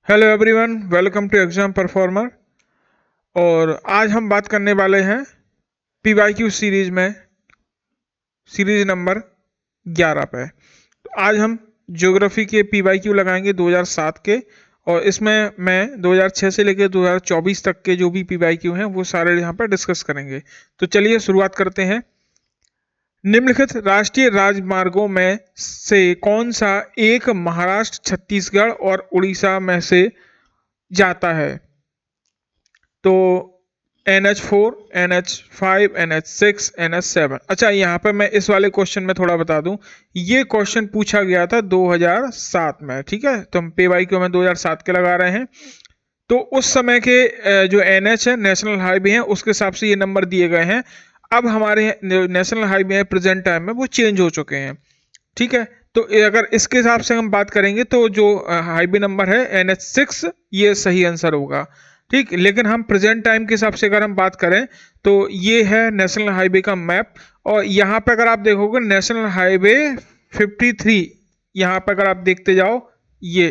Hello everyone, welcome to exam performer. और आज हम बात करने वाले हैं पीवाईक्यू सीरीज में सीरीज नंबर 11 पे। तो आज हम ज्योग्राफी के पीवाईक्यू लगाएंगे 2007 के, और इसमें मैं 2006 से लेकर 2024 तक के जो भी पीवाईक्यू हैं वो सारे यहाँ पर डिस्कस करेंगे। तो चलिए शुरुआत करते हैं। निम्नलिखित राष्ट्रीय राजमार्गों में से कौन सा एक महाराष्ट्र, छत्तीसगढ़ और उड़ीसा में से जाता है? तो NH4, NH5, NH6, NH7। अच्छा, यहाँ पे मैं इस वाले क्वेश्चन में थोड़ा बता दूं, ये क्वेश्चन पूछा गया था 2007 में। ठीक है, तो हम पीवाईक्यू में 2007 के लगा रहे हैं। तो उस समय के जो NH है, नेशनल हाईवे है, उसके हिसाब से ये नंबर दिए गए हैं। अब हमारे नेशनल हाईवे है प्रेजेंट टाइम में वो चेंज हो चुके हैं। ठीक है, तो अगर इसके हिसाब से हम बात करेंगे तो जो हाईवे नंबर है NH6, ये सही आंसर होगा। ठीक, लेकिन हम प्रेजेंट टाइम के हिसाब से अगर हम बात करें तो ये है नेशनल हाईवे का मैप। और यहाँ पे अगर आप देखोगे नेशनल हाईवे 53, यहाँ पे अगर आप देखते जाओ ये।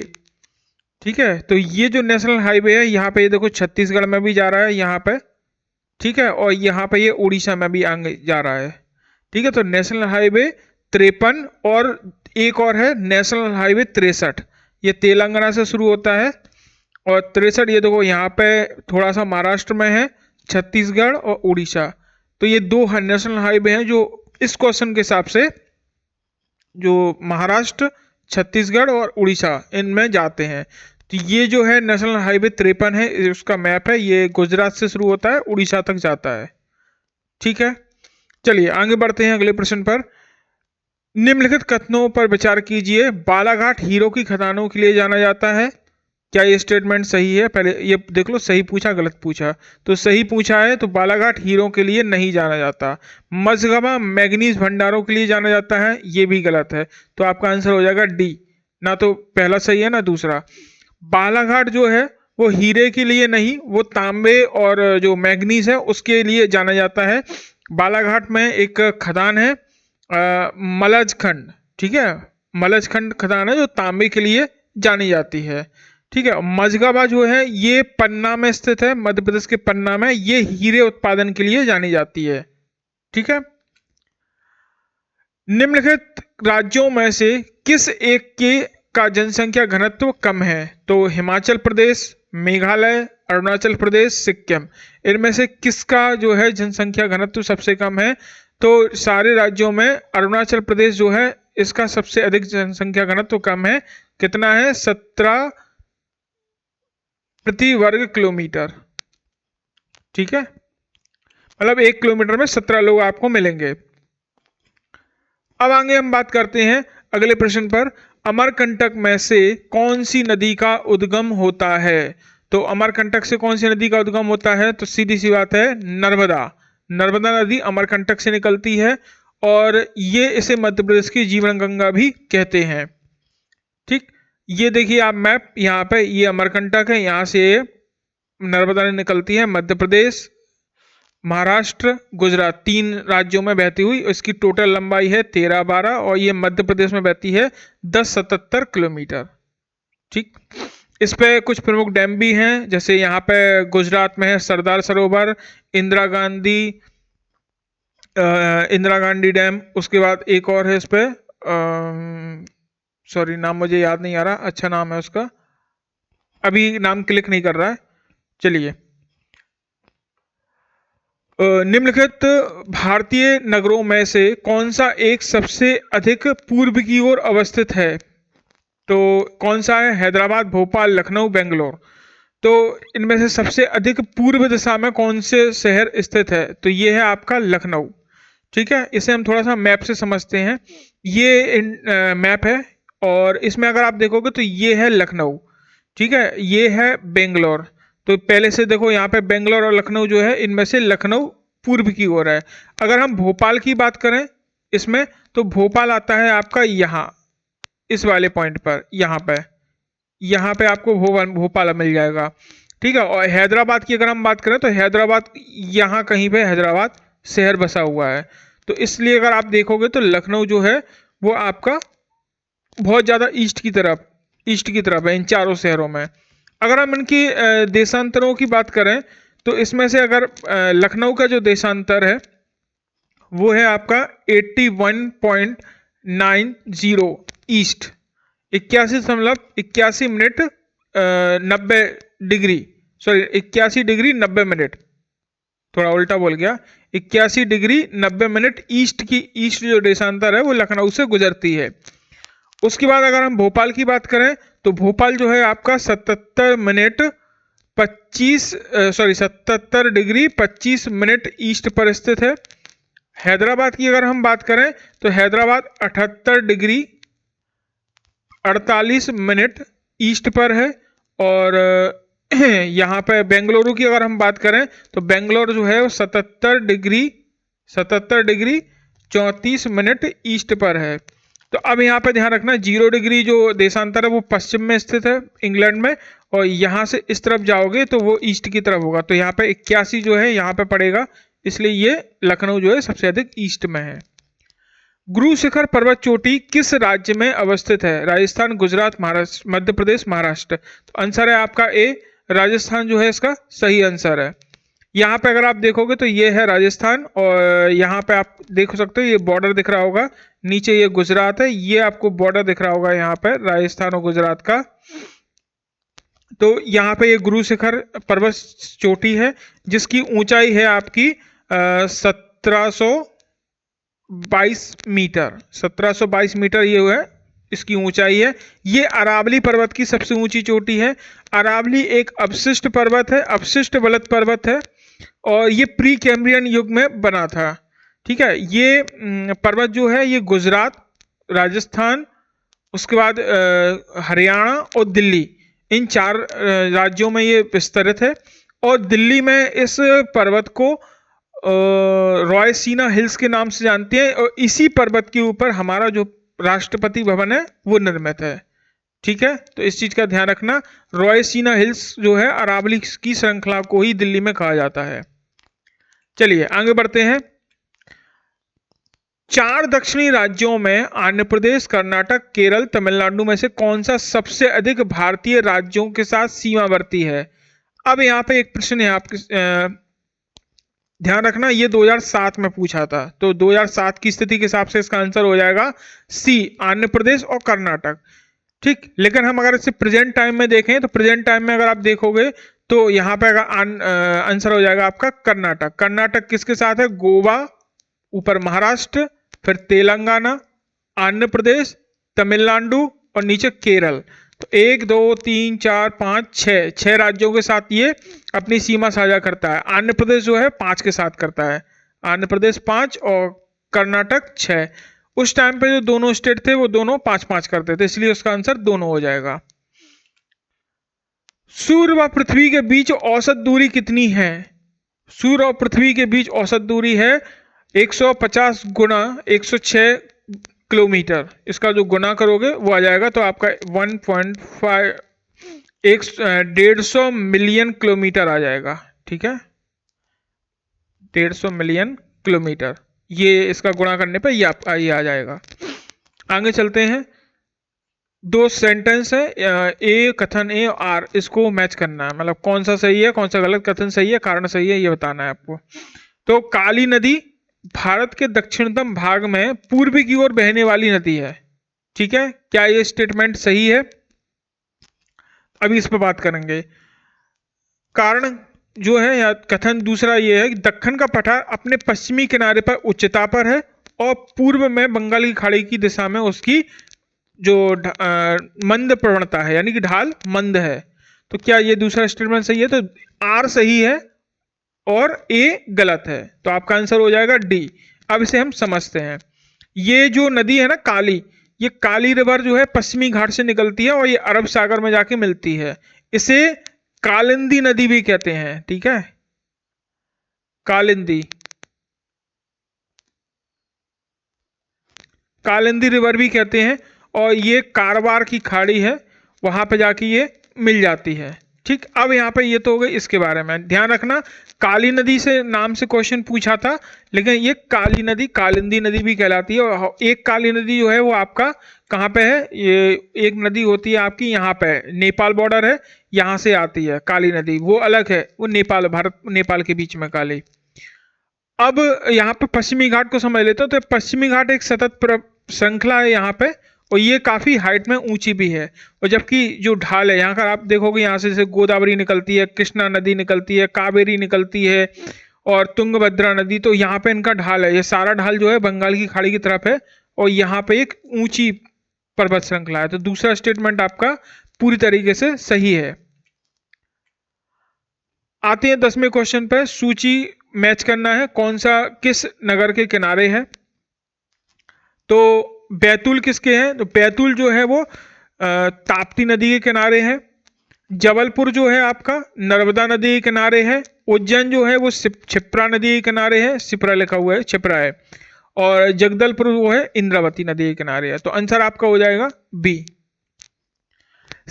ठीक है, तो ये जो नेशनल हाईवे है यहाँ पे ये देखो छत्तीसगढ़ में भी जा रहा है यहाँ पे। ठीक है, और यहाँ पे ये उड़ीसा में भी आगे जा रहा है। ठीक है, तो नेशनल हाईवे 53 और एक और है नेशनल हाईवे 63, ये तेलंगाना से शुरू होता है। और 63 ये देखो यहाँ पे थोड़ा सा महाराष्ट्र में है, छत्तीसगढ़ और उड़ीसा। तो ये दो नेशनल हाईवे हैं जो इस क्वेश्चन के हिसाब से जो महाराष्ट्र, छत्तीसगढ़ और उड़ीसा इनमें जाते हैं। तो ये जो है नेशनल हाईवे 53 है, उसका मैप है, ये गुजरात से शुरू होता है, उड़ीसा तक जाता है। ठीक है, चलिए आगे बढ़ते हैं अगले प्रश्न पर। निम्नलिखित कथनों पर विचार कीजिए। बालाघाट हीरो की खदानों के लिए जाना जाता है। क्या ये स्टेटमेंट सही है? पहले ये देख लो, सही पूछा गलत पूछा। तो सही पूछा है, तो बालाघाट हीरो के लिए नहीं जाना जाता। मझगवा मैग्नीज भंडारों के लिए जाना जाता है, ये भी गलत है। तो आपका आंसर हो जाएगा डी। ना तो पहला सही है ना दूसरा। बालाघाट जो है वो हीरे के लिए नहीं, वो तांबे और जो मैग्नीज है उसके लिए जाना जाता है। बालाघाट में एक खदान है मलज खंड। ठीक है, मलज खंड खदान है जो तांबे के लिए जानी जाती है। ठीक है, मझगावा जो है ये पन्ना में स्थित है, मध्य प्रदेश के पन्ना में, ये हीरे उत्पादन के लिए जानी जाती है। ठीक है, निम्नलिखित राज्यों में से किस एक के का जनसंख्या घनत्व कम है? तो हिमाचल प्रदेश, मेघालय, अरुणाचल प्रदेश, सिक्किम, इनमें से किसका जो है जनसंख्या घनत्व सबसे कम है? तो सारे राज्यों में अरुणाचल प्रदेश जो है इसका सबसे अधिक जनसंख्या घनत्व कम है। कितना है? 17 प्रति वर्ग किलोमीटर। ठीक है, मतलब 1 किलोमीटर में 17 लोग आपको मिलेंगे। अब आगे हम बात करते हैं अगले प्रश्न पर। अमरकंटक में से कौन सी नदी का उद्गम होता है? तो अमरकंटक से कौन सी नदी का उद्गम होता है? तो सीधी सी बात है, नर्मदा। नर्मदा नदी अमरकंटक से निकलती है, और ये इसे मध्य प्रदेश की जीवन गंगा भी कहते हैं। ठीक, ये देखिए आप मैप, यहाँ पे ये अमरकंटक है, यहाँ से नर्मदा निकलती है, मध्य प्रदेश, महाराष्ट्र, गुजरात, 3 राज्यों में बहती हुई। इसकी टोटल लंबाई है 13-12, और ये मध्य प्रदेश में बहती है 1077 किलोमीटर। ठीक, इस पे कुछ प्रमुख डैम भी हैं, जैसे यहाँ पे गुजरात में है सरदार सरोवर, इंदिरा गांधी इंदिरा गांधी डैम। उसके बाद एक और है इस पे, सॉरी नाम मुझे याद नहीं आ रहा, अच्छा नाम है उसका, अभी नाम क्लिक नहीं कर रहा है। चलिए, निम्नलिखित भारतीय नगरों में से कौन सा एक सबसे अधिक पूर्व की ओर अवस्थित है? तो कौन सा है? हैदराबाद, भोपाल, लखनऊ, बेंगलोर। तो इनमें से सबसे अधिक पूर्व दिशा में कौन से शहर स्थित है? तो ये है आपका लखनऊ। ठीक है, इसे हम थोड़ा सा मैप से समझते हैं। ये मैप है, और इसमें अगर आप देखोगे तो ये है लखनऊ। ठीक है, ये है बेंगलोर। तो पहले से देखो यहाँ पे बेंगलोर और लखनऊ जो है, इनमें से लखनऊ पूर्व की ओर है। अगर हम भोपाल की बात करें इसमें, तो भोपाल आता है आपका यहाँ, इस वाले पॉइंट पर, यहाँ पे आपको भोपाल मिल जाएगा। ठीक है, और हैदराबाद की अगर हम बात करें तो हैदराबाद यहाँ कहीं पे हैदराबाद शहर बसा हुआ है। तो इसलिए अगर आप देखोगे तो लखनऊ जो है वो आपका बहुत ज़्यादा ईस्ट की तरफ है इन चारों शहरों में। अगर हम इनकी देशांतरों की बात करें तो इसमें से अगर लखनऊ का जो देशांतर है वो है आपका 81.90 east, 81.81 minute 90 degree, sorry 81 degree 90 minute, थोड़ा उल्टा बोल गया, 81 डिग्री 90 मिनट ईस्ट जो देशांतर है वो लखनऊ से गुजरती है। उसके बाद अगर हम भोपाल की बात करें तो भोपाल जो है आपका 77 डिग्री 25 मिनट ईस्ट पर स्थित है। हैदराबाद की अगर हम बात करें तो हैदराबाद 78 डिग्री 48 मिनट ईस्ट पर है। और यहाँ पे बेंगलुरु की अगर हम बात करें तो बेंगलोर जो है वो 77 डिग्री 34 मिनट ईस्ट पर है। तो अब यहाँ पे ध्यान रखना 0 डिग्री जो देशांतर है वो पश्चिम में स्थित है इंग्लैंड में, और यहाँ से इस तरफ जाओगे तो वो ईस्ट की तरफ होगा। तो यहाँ पे 81 जो है यहाँ पे पड़ेगा, इसलिए ये लखनऊ जो है सबसे अधिक ईस्ट में है। गुरु शिखर पर्वत चोटी किस राज्य में अवस्थित है? राजस्थान, गुजरात, महाराष्ट्र, मध्य प्रदेश, महाराष्ट्र। तो आंसर है आपका ए, राजस्थान जो है इसका सही आंसर है। यहाँ पे अगर आप देखोगे तो ये है राजस्थान, और यहाँ पे आप देख सकते हो ये बॉर्डर दिख रहा होगा, नीचे ये गुजरात है, ये आपको बॉर्डर दिख रहा होगा यहाँ पे राजस्थान और गुजरात का। तो यहाँ पे ये गुरु शिखर पर्वत चोटी है जिसकी ऊंचाई है आपकी 1722 मीटर, 1722 मीटर ये है इसकी ऊंचाई है। ये अरावली पर्वत की सबसे ऊंची चोटी है। अरावली एक अवशिष्ट पर्वत है, अवशिष्ट बलद पर्वत है, और ये प्री कैम्ब्रियन युग में बना था। ठीक है, ये पर्वत जो है ये गुजरात, राजस्थान, उसके बाद हरियाणा और दिल्ली, इन 4 राज्यों में ये विस्तरित है। और दिल्ली में इस पर्वत को रॉयसीना हिल्स के नाम से जानते हैं, और इसी पर्वत के ऊपर हमारा जो राष्ट्रपति भवन है वो निर्मित है। ठीक है, तो इस चीज का ध्यान रखना, रॉयसीना हिल्स जो है अरावली की श्रृंखला को ही दिल्ली में कहा जाता है। चलिए आगे बढ़ते हैं। 4 दक्षिणी राज्यों में आंध्र प्रदेश, कर्नाटक, केरल, तमिलनाडु में से कौन सा सबसे अधिक भारतीय राज्यों के साथ सीमावर्ती है? अब यहाँ पे एक प्रश्न है आपके ध्यान रखना, ये 2007 में पूछा था, तो 2007 की स्थिति के हिसाब से इसका आंसर हो जाएगा सी, आंध्र प्रदेश और कर्नाटक। ठीक, लेकिन हम अगर इसे प्रेजेंट टाइम में देखें तो प्रेजेंट टाइम में अगर आप देखोगे तो यहाँ पे आंसर हो जाएगा आपका कर्नाटक। कर्नाटक किसके साथ है? गोवा, ऊपर महाराष्ट्र, फिर तेलंगाना, आंध्र प्रदेश, तमिलनाडु और नीचे केरल। तो 1 2 3 4 5 6 राज्यों के साथ ये अपनी सीमा साझा करता है। आंध्र प्रदेश जो है 5 के साथ करता है, आंध्र प्रदेश 5 और कर्नाटक 6। उस टाइम पे जो दोनों स्टेट थे वो दोनों 5-5 करते थे, इसलिए उसका आंसर दोनों हो जाएगा। सूर्य व पृथ्वी के बीच औसत दूरी कितनी है? सूर्य और पृथ्वी के बीच औसत दूरी है 150 गुना 106 किलोमीटर। इसका जो गुना करोगे वो आ जाएगा तो आपका 1.5 मिलियन किलोमीटर आ जाएगा। ठीक है, 150 मिलियन किलोमीटर, ये इसका गुणा करने पर ये आपका ये आ जाएगा। आगे चलते हैं। 2 सेंटेंस है, ए कथन ए और आर, इसको मैच करना है, मतलब कौन सा सही है कौन सा गलत, कथन सही है कारण सही है, ये बताना है आपको। तो काली नदी भारत के दक्षिणतम भाग में पूर्व की ओर बहने वाली नदी है। ठीक है, क्या ये स्टेटमेंट सही है? अभी इस पर बात करेंगे। कारण जो है या कथन दूसरा ये है कि दक्कन का पठार अपने पश्चिमी किनारे पर उच्चता पर है और पूर्व में बंगाल की खाड़ी की दिशा में उसकी जो मंद प्रवणता है, यानी कि ढाल मंद है। तो क्या ये दूसरा स्टेटमेंट सही है? तो आर सही है और ए गलत है, तो आपका आंसर हो जाएगा डी। अब इसे हम समझते हैं। ये जो नदी है ना काली, ये काली रिवर जो है पश्चिमी घाट से निकलती है और ये अरब सागर में जाके मिलती है। इसे कालिंदी नदी भी कहते हैं। ठीक है, कालिंदी, कालिंदी रिवर भी कहते हैं, और ये कारवार की खाड़ी है, वहां पे जाके ये मिल जाती है। ठीक, अब यहाँ पे ये तो हो गई इसके बारे में। ध्यान रखना काली नदी से नाम से क्वेश्चन पूछा था, लेकिन ये काली नदी कालिंदी नदी भी कहलाती है। और एक काली नदी जो है वो आपका कहाँ पे है, ये एक नदी होती है आपकी यहाँ पे, नेपाल बॉर्डर है, यहाँ से आती है काली नदी, वो अलग है, वो नेपाल, भारत नेपाल के बीच में काली। अब यहाँ पे पश्चिमी घाट को समझ लेते हो। तो पश्चिमी घाट एक सतत श्रृंखला है यहाँ पे, और ये काफी हाइट में ऊंची भी है। और जबकि जो ढाल है यहाँ का आप देखोगे, यहाँ से जैसे गोदावरी निकलती है, कृष्णा नदी निकलती है, कावेरी निकलती है, और तुंगभद्रा नदी, तो यहाँ पे इनका ढाल है, ये सारा ढाल जो है बंगाल की खाड़ी की तरफ है, और यहाँ पे एक ऊंची पर्वत श्रृंखला है। तो दूसरा स्टेटमेंट आपका पूरी तरीके से सही है। आते हैं 10वें क्वेश्चन पे। सूची मैच करना है, कौन सा किस नगर के किनारे है। तो बैतूल किसके हैं, तो बैतूल जो है वो ताप्ती नदी के किनारे है। जबलपुर जो है आपका नर्मदा नदी के किनारे है। उज्जैन जो है वो क्षिप्रा नदी के किनारे है, क्षिप्रा लिखा हुआ है, क्षिप्रा है। और जगदलपुर वो है इंद्रावती नदी के किनारे है। तो आंसर आपका हो जाएगा बी।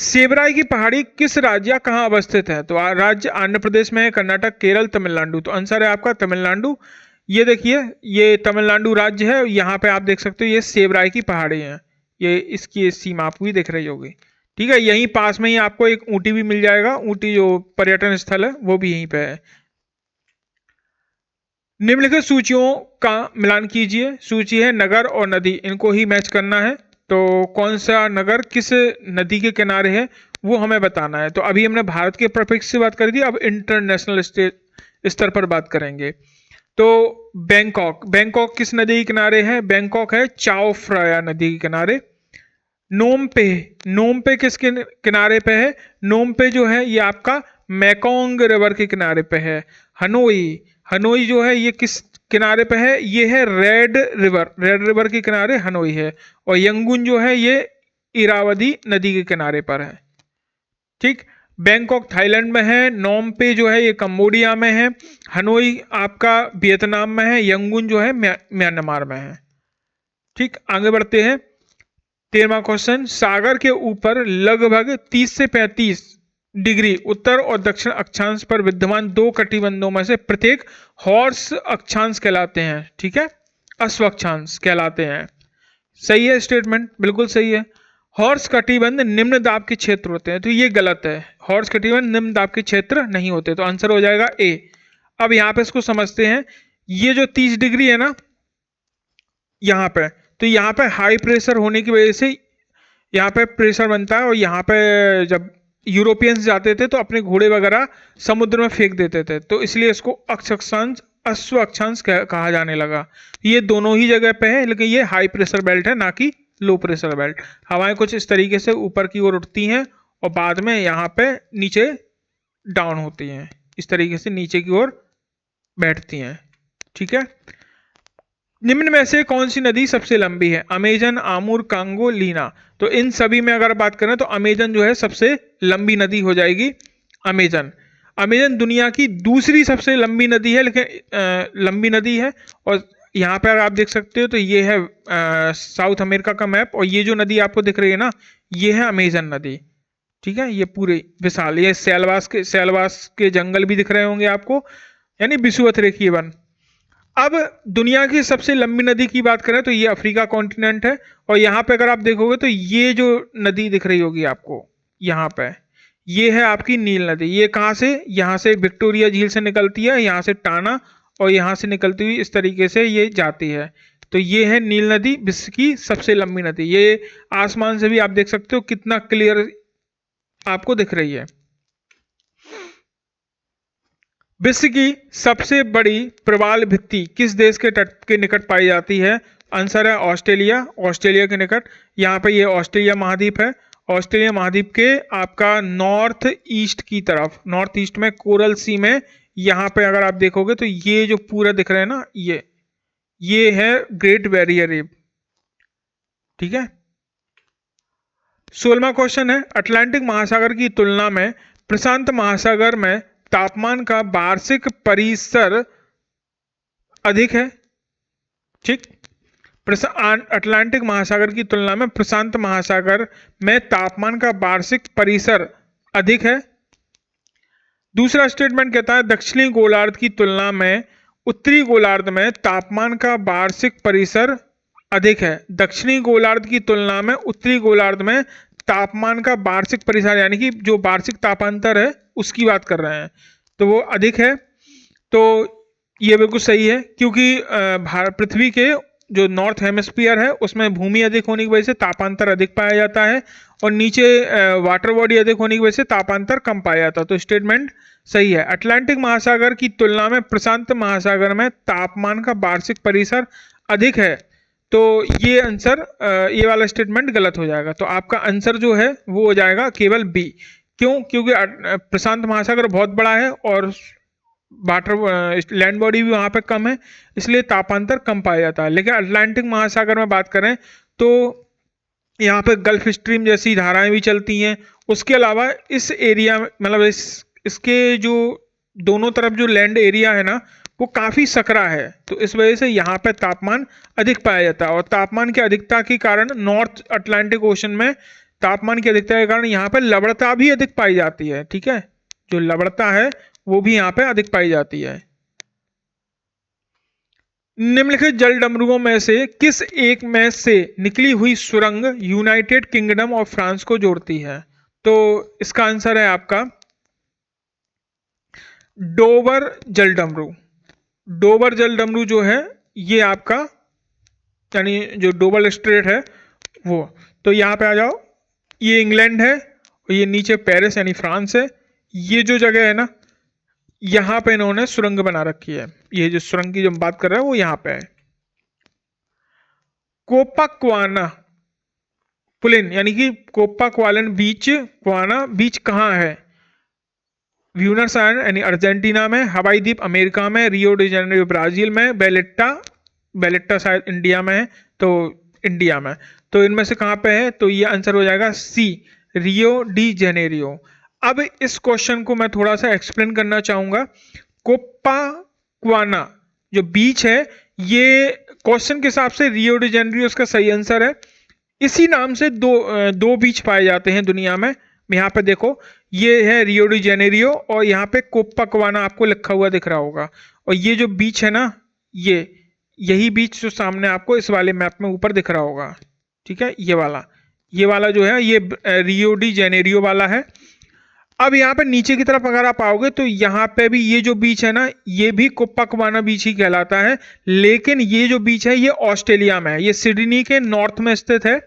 सेबराई की पहाड़ी किस राज्य या कहाँ अवस्थित है, तो राज्य आंध्र प्रदेश में है, कर्नाटक, केरल, तमिलनाडु। तो आंसर है आपका तमिलनाडु। ये देखिए, ये तमिलनाडु राज्य है, यहाँ पे आप देख सकते हो ये सेबराई की पहाड़ी है, ये इसकी सीमा आपको भी दिख रही होगी। ठीक है, यहीं पास में ही आपको एक ऊटी भी मिल जाएगा, ऊटी जो पर्यटन स्थल है वो भी यहीं पे है। निम्नलिखित सूचियों का मिलान कीजिए। सूची है नगर और नदी, इनको ही मैच करना है। तो कौन सा नगर किस नदी के किनारे है वो हमें बताना है। तो अभी हमने भारत के परिप्रेक्ष्य से बात कर दी, अब इंटरनेशनल स्तर पर बात करेंगे। तो बैंकॉक, बैंकॉक किस नदी के किनारे है, बैंकॉक है चाओ फ्राया नदी के किनारे। नोमपे, नोमपे किसके किनारे पे है, नोमपे जो है ये आपका मैकोंग रिवर के किनारे पे है। हनोई, हनोई जो है ये किस किनारे पे है, ये है रेड रिवर, रेड रिवर के किनारे हनोई है। और यंगुन जो है ये इरावदी नदी के किनारे पर है। ठीक, बैंकॉक थाईलैंड में है, नोमपे जो है ये कंबोडिया में है, हनोई आपका वियतनाम में है, यंगुन जो है म्यांमार में है। ठीक, आगे बढ़ते हैं। 13वां क्वेश्चन, सागर के ऊपर लगभग 30 से 35 डिग्री उत्तर और दक्षिण अक्षांश पर विद्यमान दो कटिबंधों में से प्रत्येक हॉर्स अक्षांश कहलाते हैं। ठीक है, अश्व अक्षांश कहलाते हैं। सही है स्टेटमेंट, बिल्कुल सही है। हॉर्स कटिबंध निम्न दाब के क्षेत्र होते हैं, तो ये गलत है। हॉर्स कटिबंध निम्न दाब के क्षेत्र नहीं होते, तो आंसर हो जाएगा ए। अब यहाँ पे इसको समझते हैं। ये जो 30 डिग्री है ना यहाँ पे, तो यहाँ पे हाई प्रेशर होने की वजह से यहाँ पे प्रेशर बनता है, और यहाँ पे जब यूरोपियंस जाते थे तो अपने घोड़े वगैरह समुद्र में फेंक देते थे, तो इसलिए इसको अक्षांश अश्व अक्षांश कहा जाने लगा। ये दोनों ही जगह पे है, लेकिन ये हाई प्रेशर बेल्ट है, ना कि लो प्रेशर बेल्ट। हवाएं कुछ इस तरीके से ऊपर की ओर उठती हैं और बाद में यहाँ पे नीचे डाउन होती हैं, इस तरीके से नीचे की ओर बैठती हैं। ठीक है, निम्न में से कौन सी नदी सबसे लंबी है, अमेजन, आमूर, कांगो, लीना। तो इन सभी में अगर बात करें तो अमेजन जो है सबसे लंबी नदी हो जाएगी, अमेजन। अमेजन दुनिया की दूसरी सबसे लंबी नदी है, लेकिन लंबी नदी है। और यहाँ पर आप देख सकते हो तो ये है साउथ अमेरिका का मैप, और ये जो नदी आपको दिख रही है ना, ये है अमेजन नदी। ठीक है, ये पूरे विशाल, ये सैलवास के जंगल भी दिख रहे होंगे आपको, यानी विषुवत रेखीय वन। अब दुनिया की सबसे लंबी नदी की बात करें तो ये अफ्रीका कॉन्टिनेंट है, और यहाँ पे अगर आप देखोगे तो ये जो नदी दिख रही होगी आपको यहाँ पे, ये है आपकी नील नदी। ये कहाँ से, यहाँ से विक्टोरिया झील से निकलती है, यहाँ से टाना, और यहाँ से निकलती हुई इस तरीके से ये जाती है। तो ये है नील नदी, विश्व की सबसे लंबी नदी। ये आसमान से भी आप देख सकते हो कितना क्लियर आपको दिख रही है। विश्व की सबसे बड़ी प्रवाल भित्ति किस देश के तट के निकट पाई जाती है, आंसर है ऑस्ट्रेलिया, ऑस्ट्रेलिया के निकट। यहाँ पे ये ऑस्ट्रेलिया महाद्वीप है, ऑस्ट्रेलिया महाद्वीप के आपका नॉर्थ ईस्ट की तरफ, नॉर्थ ईस्ट में कोरल सी में, यहाँ पे अगर आप देखोगे तो ये जो पूरा दिख रहा है ना, ये है ग्रेट बैरियर रीफ। ठीक है, 16वां क्वेश्चन है, अटलांटिक महासागर की तुलना में प्रशांत महासागर में तापमान का वार्षिक परिसर अधिक है। ठीक, अटलांटिक महासागर की तुलना में प्रशांत महासागर में तापमान का वार्षिक परिसर अधिक है। दूसरा स्टेटमेंट कहता है दक्षिणी गोलार्ध की तुलना में उत्तरी गोलार्ध में तापमान का वार्षिक परिसर अधिक है। दक्षिणी गोलार्ध की तुलना में उत्तरी गोलार्ध में तापमान का वार्षिक परिसर यानी कि जो वार्षिक तापांतर है उसकी बात कर रहे हैं, तो वो अधिक है। तो ये बिल्कुल सही है क्योंकि पृथ्वी के जो नॉर्थ हेमिस्फीयर है उसमें भूमि अधिक होने की वजह से तापांतर अधिक पाया जाता है और नीचे वाटर बॉडी अधिक होने की वजह से तापांतर कम पाया जाता है। तो स्टेटमेंट सही है। अटलांटिक महासागर की तुलना में प्रशांत महासागर में तापमान का वार्षिक परिसर अधिक है, तो ये आंसर ये वाला स्टेटमेंट गलत हो जाएगा। तो आपका आंसर जो है वो हो जाएगा केवल बी। क्यों? क्योंकि प्रशांत महासागर बहुत बड़ा है और वाटर लैंड बॉडी भी वहाँ पे कम है, इसलिए तापांतर कम पाया जाता है। लेकिन अटलांटिक महासागर में बात करें तो यहाँ पे गल्फ स्ट्रीम जैसी धाराएं भी चलती हैं। उसके अलावा इस एरिया में मतलब इसके जो दोनों तरफ जो लैंड एरिया है ना वो काफ़ी सकरा है, तो इस वजह से यहाँ पे तापमान अधिक पाया जाता है। और तापमान की अधिकता के कारण नॉर्थ अटलांटिक ओशन में तापमान की अधिकता के कारण यहाँ पे लवणता भी अधिक पाई जाती है। ठीक है, जो लवणता है वो भी यहाँ पे अधिक पाई जाती है। निम्नलिखित जल डमरुओं में से किस एक में से निकली हुई सुरंग यूनाइटेड किंगडम और फ्रांस को जोड़ती है? तो इसका आंसर है आपका डोवर जल डमरू। डोवर जल डमरू जो है ये आपका यानी जो डोवर स्ट्रेट है वो, तो यहाँ पे आ जाओ, ये इंग्लैंड है और ये नीचे पेरिस यानी फ्रांस है। ये जो जगह है ना यहाँ पे इन्होंने सुरंग बना रखी है। ये जो सुरंग की जो बात कर रहे हैं वो यहाँ पे है। कोपाक्वाना पुलिन यानी कि कोपाक्वालन बीच, क्वाना बीच कहाँ है? ब्यूनस आयर्स यानी अर्जेंटीना में, हवाई द्वीप अमेरिका में, रियो डी जेनेरियो ब्राजील में, बेलेट्टा शायद इंडिया में है, तो इंडिया में। तो इनमें से कहाँ पे है? तो ये आंसर हो जाएगा सी, रियो डी जेनेरियो। अब इस क्वेश्चन को मैं थोड़ा सा एक्सप्लेन करना चाहूंगा। कोपाक्वाना जो बीच है ये क्वेश्चन के हिसाब से रियो डी जेनेरियो इसका सही आंसर है। इसी नाम से दो बीच पाए जाते हैं दुनिया में। यहाँ पे देखो, ये है रियो डी जेनेरियो और यहाँ पे कोपाक्वाना आपको लिखा हुआ दिख रहा होगा। और ये जो बीच है ना, ये यही बीच जो सामने आपको इस वाले मैप में ऊपर दिख रहा होगा। ठीक है, ये वाला जो है ये रियो डी जेनेरियो वाला है। अब यहाँ पे नीचे की तरफ अगर आप आओगे तो यहाँ पे भी ये जो बीच है ना ये भी कोपाक्वाना बीच ही कहलाता है, लेकिन ये जो बीच है ये ऑस्ट्रेलिया में है। ये सिडनी के नॉर्थ में स्थित है।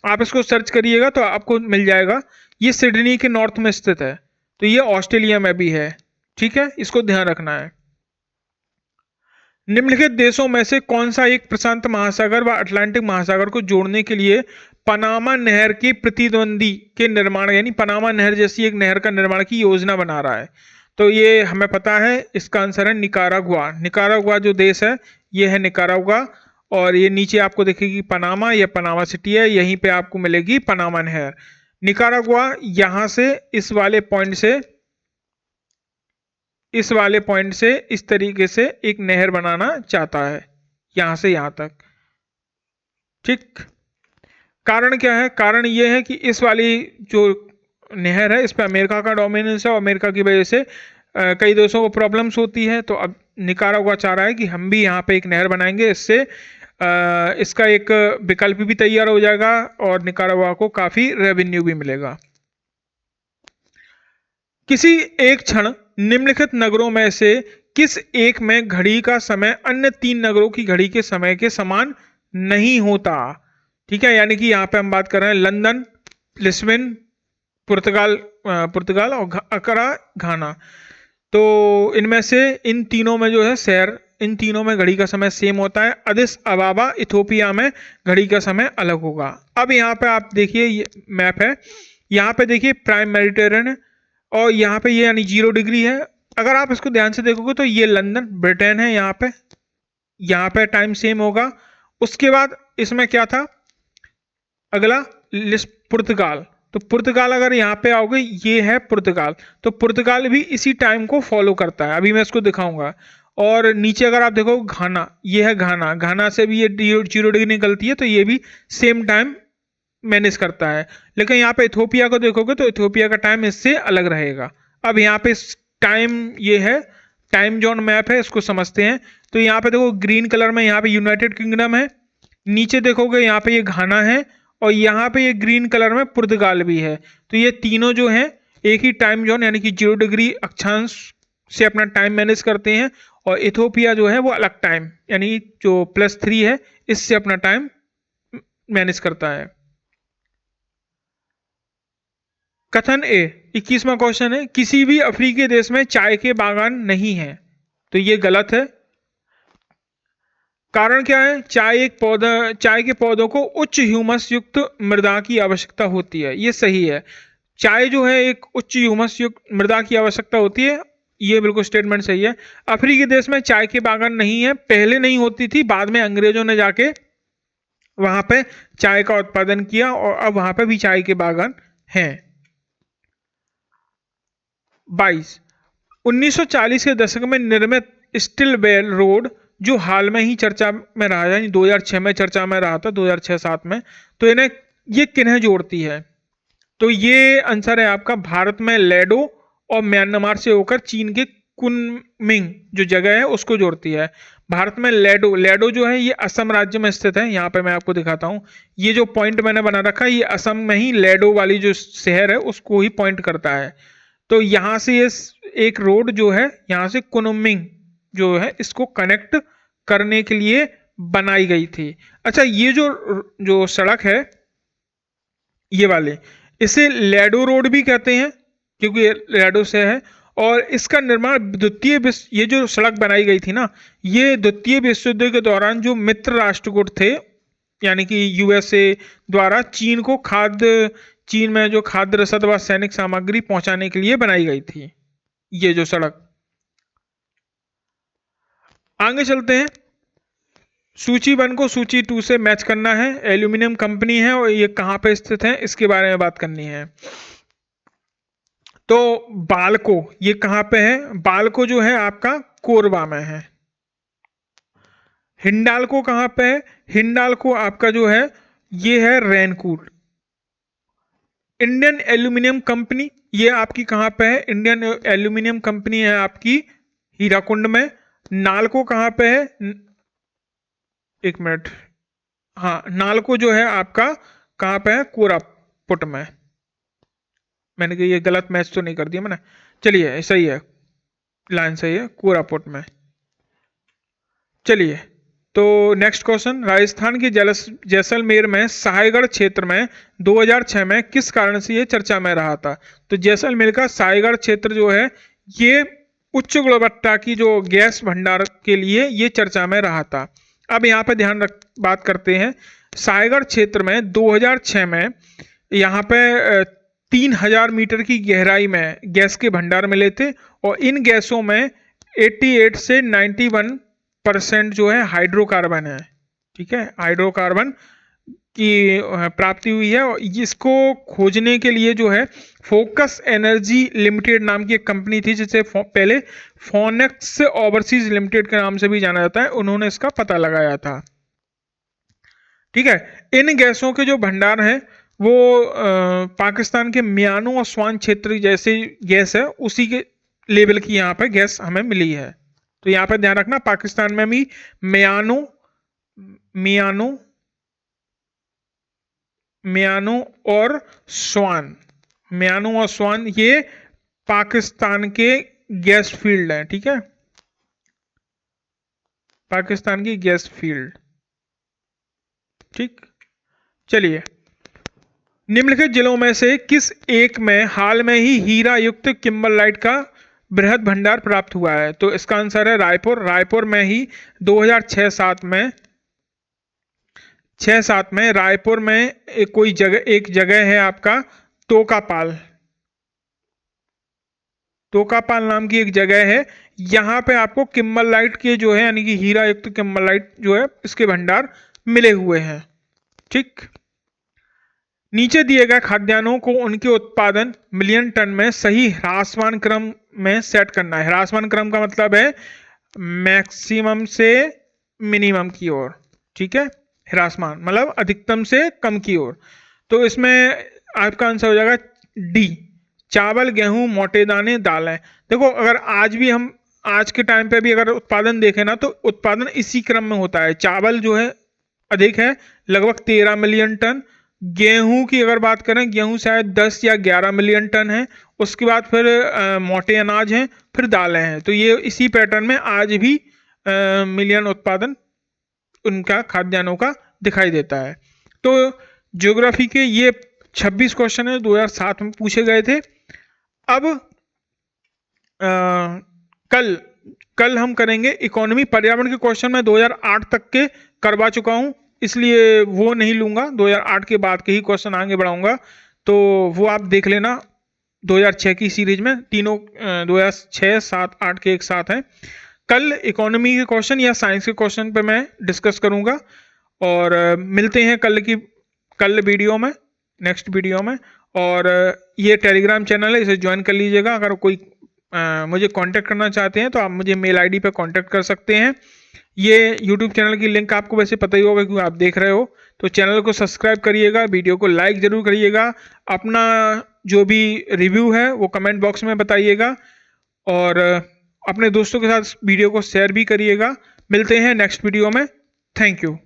आप इसको सर्च करिएगा तो आपको मिल जाएगा। ये सिडनी के नॉर्थ में स्थित है, तो ये ऑस्ट्रेलिया में भी है। ठीक है, इसको ध्यान रखना है। निम्नलिखित देशों में से कौन सा एक प्रशांत महासागर व अटलांटिक महासागर को जोड़ने के लिए पनामा नहर की प्रतिद्वंदी के निर्माण यानी पनामा नहर जैसी एक नहर का निर्माण की योजना बना रहा है? तो ये हमें पता है, इसका आंसर है निकारागुआ। निकारागुआ जो देश है ये है निकारागुआ, और ये नीचे आपको दिखेगी पनामा, या पनामा सिटी है, यहीं पे आपको मिलेगी पनामा नहर। निकारागुआ यहाँ से इस वाले पॉइंट से इस तरीके से एक नहर बनाना चाहता है, यहां से यहां तक। ठीक, कारण क्या है? कारण यह है कि इस वाली जो नहर है इस पे अमेरिका का डोमिनेंस है और अमेरिका की वजह से कई देशों को प्रॉब्लम्स होती है। तो अब निकारागुआ चाह रहा है कि हम भी यहाँ पे एक नहर बनाएंगे, इससे इसका एक विकल्प भी तैयार हो जाएगा और निकारागुआ को काफी रेवेन्यू भी मिलेगा। किसी एक क्षण निम्नलिखित नगरों में से किस एक में घड़ी का समय अन्य 3 नगरों की घड़ी के समय के समान नहीं होता? ठीक है, यानी कि यहाँ पे हम बात कर रहे हैं लंदन, लिस्बन, पुर्तगाल और अकरा, घाना। तो इनमें से इन तीनों में जो है शहर, इन तीनों में घड़ी का समय सेम होता है। अदिस अबाबा इथोपिया में घड़ी का समय अलग होगा। अब यहाँ पे आप देखिए, ये मैप है, यहाँ पे देखिए प्राइम मेडिटेरियन और यहाँ पे ये यानी 0 डिग्री है। अगर आप इसको ध्यान से देखोगे तो ये लंदन ब्रिटेन है, यहाँ पे टाइम सेम होगा। उसके बाद इसमें क्या था अगला? पुर्तगाल। तो पुर्तगाल अगर यहाँ पे आओगे, ये है पुर्तगाल, तो पुर्तगाल भी इसी टाइम को फॉलो करता है। अभी मैं इसको दिखाऊंगा। और नीचे अगर आप देखो घाना, ये है घाना, घाना से भी ये 0 डिग्री निकलती है, तो ये भी सेम टाइम मैनेज करता है। लेकिन यहाँ पे इथोपिया को देखोगे तो इथोपिया का टाइम इससे अलग रहेगा। अब यहाँ पे टाइम ये है, टाइम जोन मैप है, इसको समझते हैं। तो यहाँ पे देखो ग्रीन कलर में यहाँ पे यूनाइटेड किंगडम है, नीचे देखोगे यहाँ पे ये घाना है, और यहाँ पे ये ग्रीन कलर में पुर्तगाल भी है। तो ये तीनों जो हैं एक ही टाइम जोन यानी कि 0 डिग्री अक्षांश से अपना टाइम मैनेज करते हैं, और इथोपिया जो है वो अलग टाइम यानी जो +3 है इससे अपना टाइम मैनेज करता है। कथन ए 21वां क्वेश्चन है, किसी भी अफ्रीकी देश में चाय के बागान नहीं है। तो ये गलत है। कारण क्या है? चाय के पौधों को उच्च ह्यूमस युक्त मृदा की आवश्यकता होती है, ये सही है। चाय जो है एक उच्च ह्यूमस युक्त मृदा की आवश्यकता होती है, ये बिल्कुल स्टेटमेंट सही है। अफ्रीकी देश में चाय के बागान नहीं है, पहले नहीं होती थी, बाद में अंग्रेजों ने जाके वहां पे चाय का उत्पादन किया और अब वहां पे भी चाय के बागान हैं। 22 1940 के दशक में निर्मित स्टिलवेल रोड जो हाल में ही चर्चा में रहा, यानी 2006 में चर्चा में रहा था, 2006-7 में, तो इन्हें ये किन्हें जोड़ती है? तो ये आंसर है आपका भारत में लैडो और म्यांमार से होकर चीन के कुनमिंग जो जगह है उसको जोड़ती है। भारत में लैडो जो है ये असम राज्य में स्थित है। यहाँ पे मैं आपको दिखाता हूँ, ये जो पॉइंट मैंने बना रखा है ये असम में ही लैडो वाली जो शहर है उसको ही पॉइंट करता है। तो यहाँ से ये एक रोड जो है यहाँ से कुनमिंग जो है इसको कनेक्ट करने के लिए बनाई गई थी। अच्छा, ये जो सड़क है ये वाले, इसे लैडो रोड भी कहते हैं क्योंकि ये लैडो से है। और इसका निर्माण ये जो सड़क बनाई गई थी ना, ये द्वितीय विश्व युद्ध के दौरान जो मित्र राष्ट्रकूट थे यानी कि यूएसए द्वारा चीन में जो खाद्य रसद व सैनिक सामग्री पहुंचाने के लिए बनाई गई थी ये जो सड़क। आगे चलते हैं, सूची 1 को सूची 2 से मैच करना है। एल्यूमिनियम कंपनी है और ये कहां पे स्थित है इसके बारे में बात करनी है। तो बाल्को ये कहां पे है? बाल्को जो है आपका कोरबा में है। हिंडाल्को कहां पे है? हिंडाल्को आपका जो है ये है रैनकूट। इंडियन एल्यूमिनियम कंपनी ये आपकी कहां पे है? इंडियन एल्यूमिनियम कंपनी है आपकी हीराकुंड में। नालको कहां पे है? एक मिनट, हाँ नालको जो है आपका कहां पे है? कोरापुट में। मैंने कहा ये गलत मैच तो नहीं कर दिया मैंने, चलिए सही है, लाइन सही है, कोरापुट में। चलिए तो नेक्स्ट क्वेश्चन, राजस्थान के जैसलमेर में साहेगढ़ क्षेत्र में 2006 में किस कारण से ये चर्चा में रहा था? तो जैसलमेर का साहेगढ़ क्षेत्र जो है ये उच्च गुणवत्ता की जो गैस भंडार के लिए ये चर्चा में रहा था। अब यहाँ पे बात करते हैं, साहेगढ़ क्षेत्र में 2006 में यहाँ पे 3000 मीटर की गहराई में गैस के भंडार मिले थे, और इन गैसों में 88 से 91% जो है हाइड्रोकार्बन है। ठीक है, हाइड्रोकार्बन की प्राप्ति हुई है। और इसको खोजने के लिए जो है फोकस एनर्जी लिमिटेड नाम की एक कंपनी थी जिसे पहले फोनेक्स ओवरसीज लिमिटेड के नाम से भी जाना जाता है, उन्होंने इसका पता लगाया था। ठीक है, इन गैसों के जो भंडार हैं वो पाकिस्तान के म्यानो और स्वान क्षेत्र जैसे गैस है उसी के लेवल की यहाँ पे गैस हमें मिली है। तो यहाँ पे ध्यान रखना, पाकिस्तान में भी म्यानो और स्वान ये पाकिस्तान के गैस फील्ड हैं। ठीक है, पाकिस्तान की गैस फील्ड। ठीक, चलिए, निम्नलिखित जिलों में से किस एक में हाल में ही हीरा युक्त किम्बरलाइट का बृहद भंडार प्राप्त हुआ है? तो इसका आंसर है रायपुर। रायपुर में ही 2006-7 में रायपुर में एक जगह है आपका तोकापाल नाम की एक जगह है। यहाँ पे आपको किम्बरलाइट के जो है यानी कि हीरा युक्त किम्बरलाइट जो है इसके भंडार मिले हुए हैं। ठीक, नीचे दिए गए खाद्यान्नों को उनके उत्पादन मिलियन टन में सही ह्रासमान क्रम में सेट करना है। ह्रासमान क्रम का मतलब है मैक्सिमम से मिनिमम की ओर। ठीक है, ह्रासमान मतलब अधिकतम से कम की ओर। तो इसमें आपका आंसर हो जाएगा डी, चावल, गेहूं, मोटे दाने, दालें। देखो अगर आज भी हम आज के टाइम पे भी अगर उत्पादन देखें ना तो उत्पादन इसी क्रम में होता है। चावल जो है अधिक है, लगभग 13 मिलियन टन। गेहूं की अगर बात करें, गेहूं शायद 10 या 11 मिलियन टन है। उसके बाद फिर मोटे अनाज हैं, फिर दालें हैं। तो ये इसी पैटर्न में आज भी मिलियन उत्पादन उनका खाद्यान्नों का दिखाई देता है। तो ज्योग्राफी के ये 26 क्वेश्चन है, 2007 में पूछे गए थे। अब कल हम करेंगे इकोनॉमी पर्यावरण के क्वेश्चन। मैं 2008 तक के करवा चुका हूं, इसलिए वो नहीं लूंगा। 2008 के बाद के ही क्वेश्चन आगे बढ़ाऊंगा, तो वो आप देख लेना। 2006 की सीरीज में तीनों 2006, 7, 8 के एक साथ हैं। कल इकोनॉमी के क्वेश्चन या साइंस के क्वेश्चन पे मैं डिस्कस करूंगा। और मिलते हैं कल वीडियो में, नेक्स्ट वीडियो में। और ये टेलीग्राम चैनल है, इसे ज्वाइन कर लीजिएगा। अगर कोई मुझे कांटेक्ट करना चाहते हैं तो आप मुझे मेल आईडी पर कांटेक्ट कर सकते हैं। ये यूट्यूब चैनल की लिंक आपको वैसे पता ही होगा क्योंकि आप देख रहे हो। तो चैनल को सब्सक्राइब करिएगा, वीडियो को लाइक ज़रूर करिएगा, अपना जो भी रिव्यू है वो कमेंट बॉक्स में बताइएगा, और अपने दोस्तों के साथ वीडियो को शेयर भी करिएगा। मिलते हैं नेक्स्ट वीडियो में। Thank you.